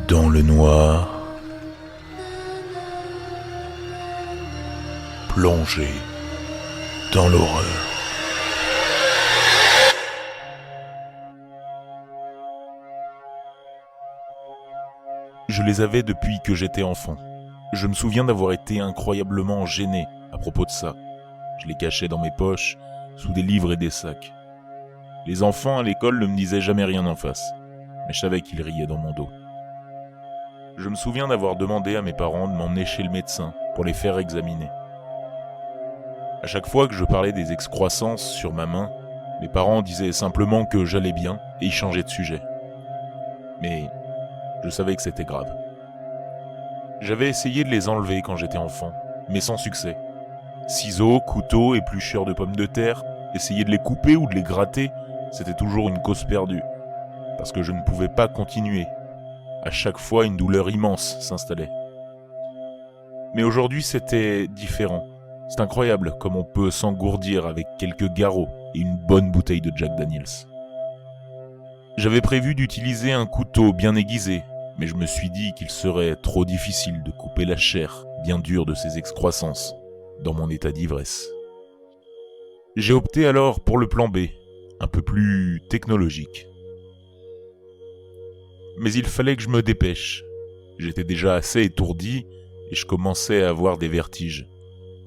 Dans le noir, plongé dans l'horreur. Je les avais depuis que j'étais enfant. Je me souviens d'avoir été incroyablement gêné à propos de ça. Je les cachais dans mes poches, sous des livres et des sacs. Les enfants à l'école ne me disaient jamais rien en face, mais je savais qu'ils riaient dans mon dos. Je me souviens d'avoir demandé à mes parents de m'emmener chez le médecin pour les faire examiner. À chaque fois que je parlais des excroissances sur ma main, mes parents disaient simplement que j'allais bien et ils changeaient de sujet. Mais je savais que c'était grave. J'avais essayé de les enlever quand j'étais enfant, mais sans succès. Ciseaux, couteaux, éplucheurs de pommes de terre, essayer de les couper ou de les gratter, c'était toujours une cause perdue, parce que je ne pouvais pas continuer. À chaque fois, une douleur immense s'installait. Mais aujourd'hui, c'était différent. C'est incroyable comme on peut s'engourdir avec quelques garrots et une bonne bouteille de Jack Daniels. J'avais prévu d'utiliser un couteau bien aiguisé, mais je me suis dit qu'il serait trop difficile de couper la chair bien dure de ces excroissances dans mon état d'ivresse. J'ai opté alors pour le plan B, un peu plus technologique. Mais il fallait que je me dépêche. J'étais déjà assez étourdi et je commençais à avoir des vertiges.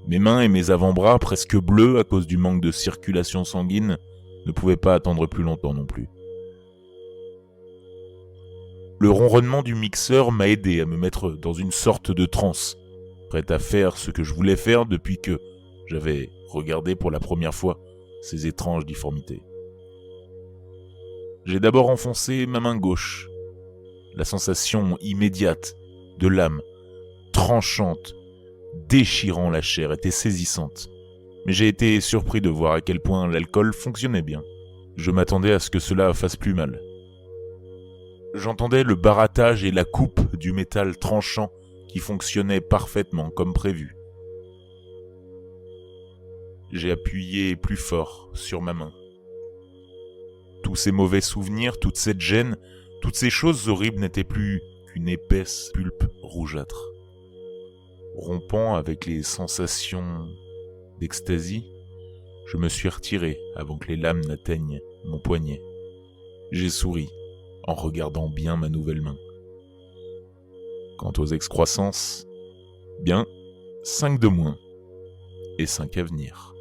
Mes mains et mes avant-bras, presque bleus à cause du manque de circulation sanguine, ne pouvaient pas attendre plus longtemps non plus. Le ronronnement du mixeur m'a aidé à me mettre dans une sorte de transe, prêt à faire ce que je voulais faire depuis que j'avais regardé pour la première fois ces étranges difformités. J'ai d'abord enfoncé ma main gauche. La sensation immédiate de lame, tranchante, déchirant la chair était saisissante. Mais j'ai été surpris de voir à quel point l'alcool fonctionnait bien. Je m'attendais à ce que cela fasse plus mal. J'entendais le barattage et la coupe du métal tranchant qui fonctionnait parfaitement comme prévu. J'ai appuyé plus fort sur ma main. Tous ces mauvais souvenirs, toute cette gêne, toutes ces choses horribles n'étaient plus qu'une épaisse pulpe rougeâtre. Rompant avec les sensations d'ecstasy, je me suis retiré avant que les lames n'atteignent mon poignet. J'ai souri en regardant bien ma nouvelle main. Quant aux excroissances, bien, 5 de moins et 5 à venir.